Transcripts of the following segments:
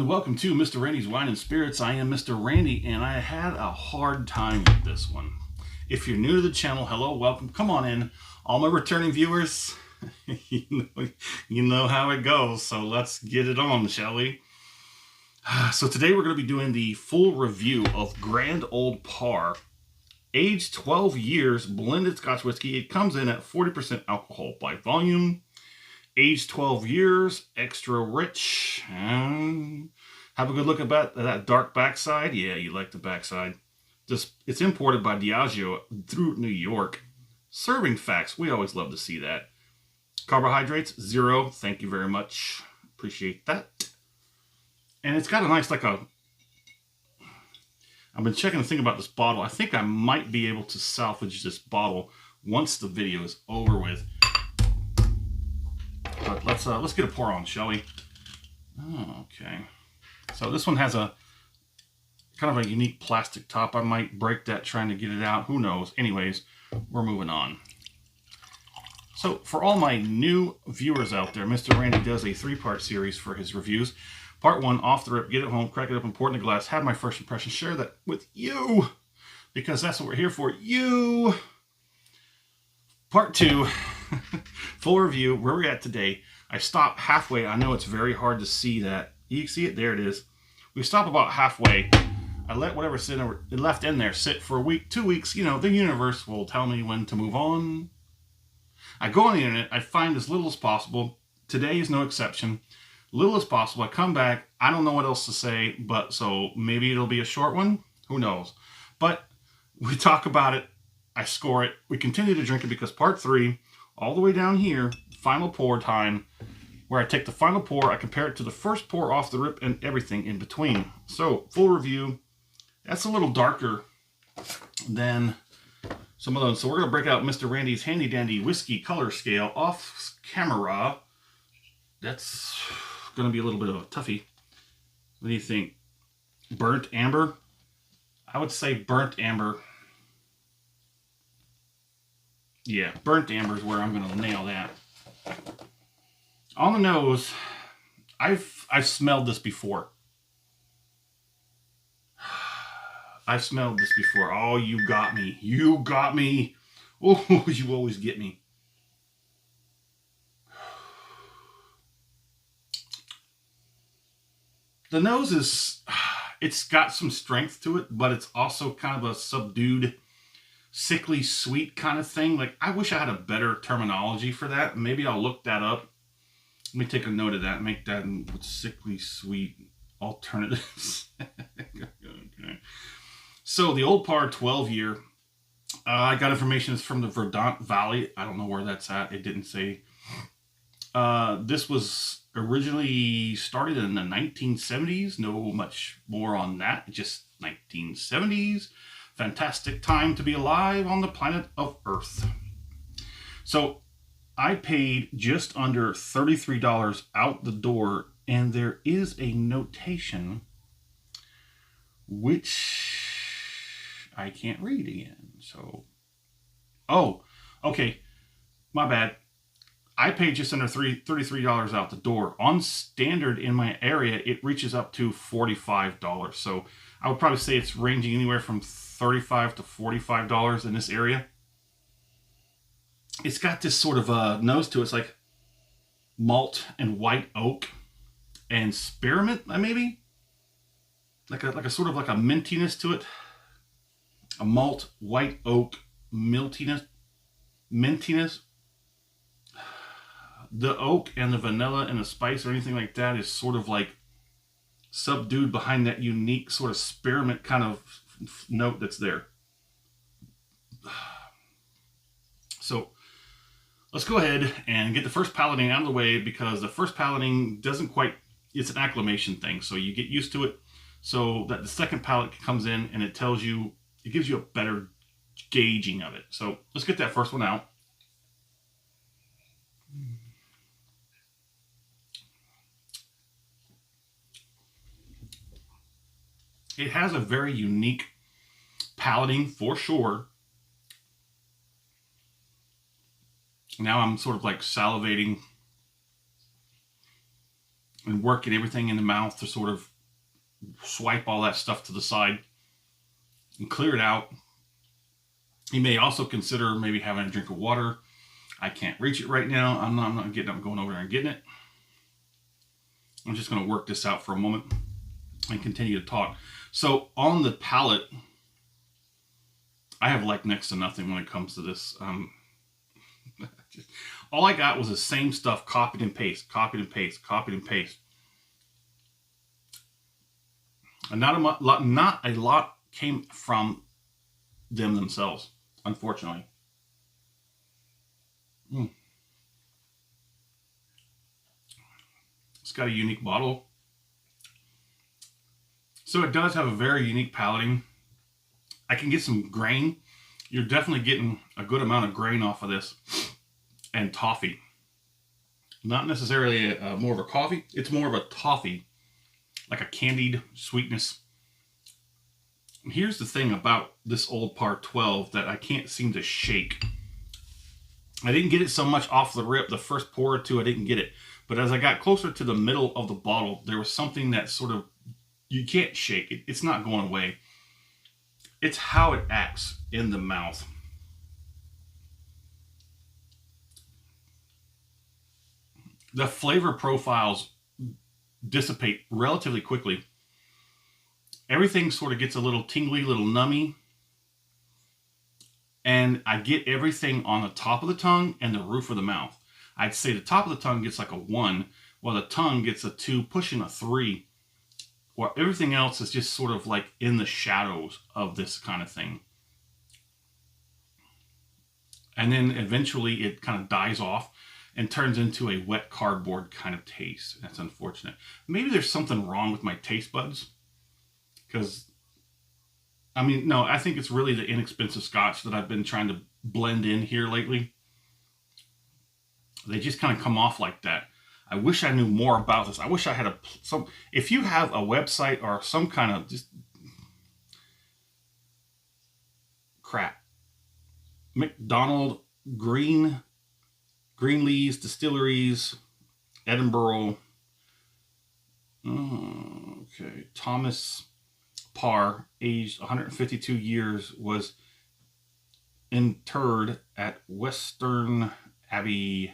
and welcome to Mr. Randy's Wine and Spirits. I am Mr. Randy, and I had a hard time with this one. If you're new to the channel, hello, welcome, come on in. All my returning viewers, you know how it goes, so let's get it on, shall we? So today we're going to be doing the full review of Grand Old Parr, aged 12 years, blended Scotch whiskey. It comes in at 40% alcohol by volume. Aged 12 years, extra rich. Have a good look at that dark backside. Yeah, you like the backside. It's imported by Diageo through New York. Serving facts, we always love to see that. Carbohydrates, 0. Thank you very much. Appreciate that. And it's got a nice, I've been checking the thing about this bottle. I think I might be able to salvage this bottle once the video is over with. But let's get a pour on, shall we? Oh, okay. So this one has a kind of a unique plastic top. I might break that trying to get it out. Who knows? Anyways, we're moving on. So for all my new viewers out there, Mr. Randy does a 3-part series for his reviews. Part 1, off the rip, get it home, crack it up, and pour it in a glass. Have my first impression. Share that with you, because that's what we're here for. You. Part 2, full review, where we're at today. I stopped halfway. I know it's very hard to see that. You see it? There it is. We stop about halfway. I let whatever's left in there sit for a week, 2 weeks. You know, the universe will tell me when to move on. I go on the internet. I find as little as possible. Today is no exception. Little as possible. I come back. I don't know what else to say, but so maybe it'll be a short one. Who knows? But we talk about it. I score it. We continue to drink it because part 3, all the way down here, final pour time, where I take the final pour, I compare it to the first pour off the rip and everything in between. So, full review. That's a little darker than some of those. So we're going to break out Mr. Randy's handy dandy whiskey color scale off camera. That's going to be a little bit of a toughie. What do you think? Burnt amber? I would say burnt amber. Yeah, burnt amber is where I'm going to nail that. On the nose, I've smelled this before. I've smelled this before. Oh, you got me. You got me. Oh, you always get me. The nose is, it's got some strength to it, but it's also kind of a subdued, sickly sweet kind of thing. Like, I wish I had a better terminology for that. Maybe I'll look that up. Let me take a note of that. Make that with sickly sweet alternatives. Okay. So the Old Parr 12 year. I got information is from the Verdant Valley. I don't know where that's at. It didn't say. This was originally started in the 1970s. No much more on that. Just 1970s. Fantastic time to be alive on the planet of Earth. So I paid just under $33 out the door, and there is a notation which I can't read again. So, oh, okay, my bad. I paid just under $33 out the door. On standard in my area, it reaches up to $45. So I would probably say it's ranging anywhere from $35 to $45 in this area. It's got this sort of a nose to it. It's like malt and white oak and spearmint, maybe? Like a sort of like a mintiness to it. A malt, white oak, mintiness. The oak and the vanilla and the spice or anything like that is sort of like subdued behind that unique sort of spearmint kind of note that's there. So let's go ahead and get the first palating out of the way, because the first palating doesn't quite, it's an acclimation thing. So you get used to it so that the second palate comes in and it tells you, it gives you a better gauging of it. So let's get that first one out. It has a very unique palating for sure. Now I'm sort of like salivating and working everything in the mouth to sort of swipe all that stuff to the side and clear it out. You may also consider maybe having a drink of water. I can't reach it right now. I'm not getting up, going over there and getting it. I'm just going to work this out for a moment and continue to talk. So on the palate, I have like next to nothing when it comes to this. All I got was the same stuff, copied and paste, copied and paste, copied and paste. And not a lot came from them themselves, unfortunately. It's got a unique bottle. So it does have a very unique palating. I can get some grain. You're definitely getting a good amount of grain off of this. And toffee. Not necessarily more of a coffee. It's more of a toffee. Like a candied sweetness. And here's the thing about this Old Parr 12 that I can't seem to shake. I didn't get it so much off the rip. The first pour or two, I didn't get it. But as I got closer to the middle of the bottle, there was something that sort of, you can't shake it. It's not going away. It's how it acts in the mouth. The flavor profiles dissipate relatively quickly. Everything sort of gets a little tingly, little nummy. And I get everything on the top of the tongue and the roof of the mouth. I'd say the top of the tongue gets like a 1, while the tongue gets a 2, pushing a 3. While everything else is just sort of like in the shadows of this kind of thing. And then eventually it kind of dies off and turns into a wet cardboard kind of taste. That's unfortunate. Maybe there's something wrong with my taste buds. Because, I mean, no, I think it's really the inexpensive Scotch that I've been trying to blend in here lately. They just kind of come off like that. I wish I knew more about this. I wish I had if you have a website or some kind of just crap. McDonald, Greenlees Distilleries, Edinburgh. Okay, Thomas Parr, aged 152 years, was interred at Western Abbey,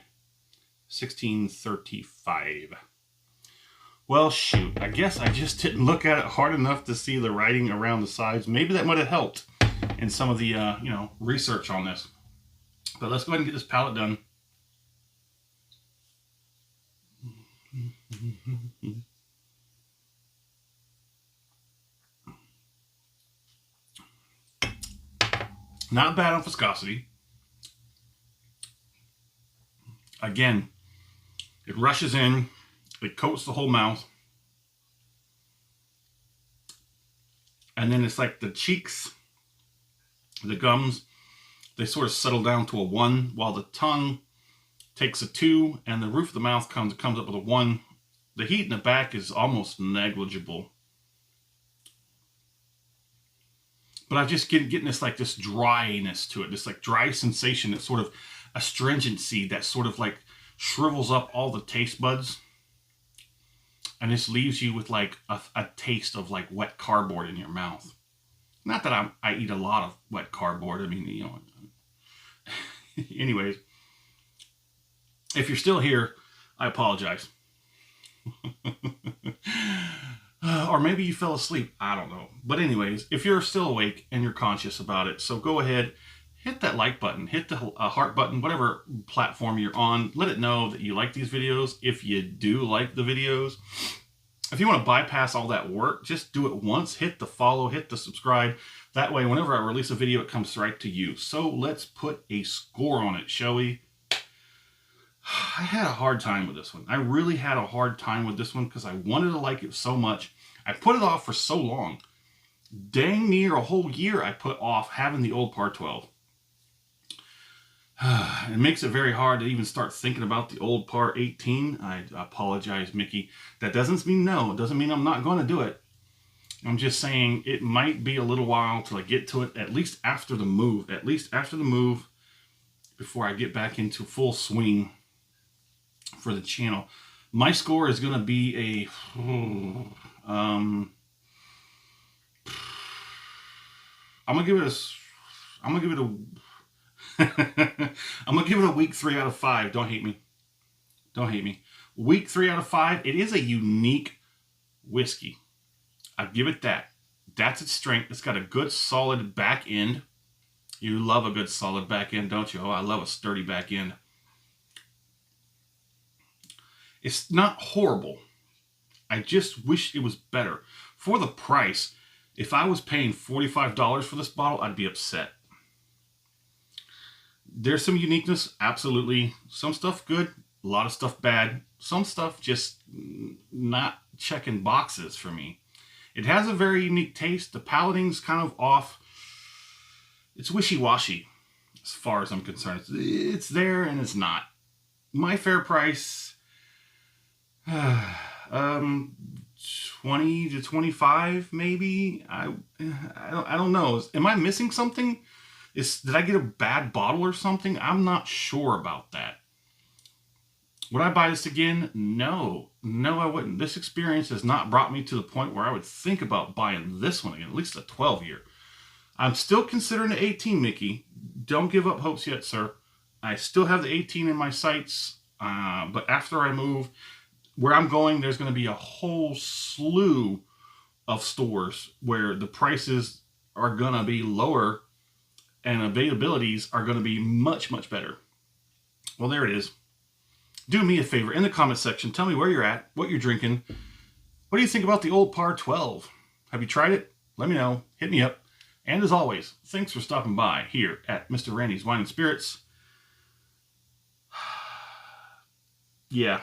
1635. Well, shoot. I guess I just didn't look at it hard enough to see the writing around the sides. Maybe that might have helped in some of the, research on this. But let's go ahead and get this palate done. Not bad on viscosity. Again, it rushes in, it coats the whole mouth, and then it's like the cheeks, the gums, they sort of settle down to a 1, while the tongue takes a 2, and the roof of the mouth comes up with a 1. The heat in the back is almost negligible. But I just getting this dryness to it, this like dry sensation, it's sort of astringency that sort of like shrivels up all the taste buds. And this leaves you with like a taste of like wet cardboard in your mouth. Not that I eat a lot of wet cardboard. I mean, anyways, if you're still here, I apologize. Or maybe you fell asleep. I don't know. But anyways, if you're still awake and you're conscious about it, so go ahead, hit that like button, hit the heart button, whatever platform you're on. Let it know that you like these videos. If you do like the videos, if you want to bypass all that work, just do it once. Hit the follow, hit the subscribe. That way, whenever I release a video, it comes right to you. So let's put a score on it, shall we? I had a hard time with this one. I really had a hard time with this one because I wanted to like it so much. I put it off for so long. Dang near a whole year I put off having the Old Parr 12. It makes it very hard to even start thinking about the Old Parr 18. I apologize, Mickey. That doesn't mean no. It doesn't mean I'm not going to do it. I'm just saying it might be a little while till I get to it, at least after the move. At least after the move, before I get back into full swing for the channel. My score is going to be a I'm gonna give it a. I'm gonna give it a. I'm gonna give it a weak 3 out of 5. Don't hate me. Don't hate me. Weak 3 out of 5. It is a unique whiskey. I give it that. That's its strength. It's got a good solid back end. You love a good solid back end, don't you? Oh, I love a sturdy back end. It's not horrible. I just wish it was better. For the price, if I was paying $45 for this bottle, I'd be upset. There's some uniqueness, absolutely. Some stuff good, a lot of stuff bad. Some stuff just not checking boxes for me. It has a very unique taste. The palating's kind of off. It's wishy-washy as far as I'm concerned. It's there and it's not. My fair price, 20 to 25 maybe. I don't know. Am I missing something? Did I get a bad bottle or something? I'm not sure about that. Would I buy this again? No. No, I wouldn't. This experience has not brought me to the point where I would think about buying this one again, at least a 12-year. I'm still considering the 18, Mickey. Don't give up hopes yet, sir. I still have the 18 in my sights, but after I move, where I'm going, there's going to be a whole slew of stores where the prices are going to be lower and availabilities are going to be much, much better. Well, there it is. Do me a favor, in the comment section, tell me where you're at, what you're drinking. What do you think about the old Parr 12? Have you tried it? Let me know. Hit me up. And as always, thanks for stopping by here at Mr. Randy's Wine and Spirits. Yeah.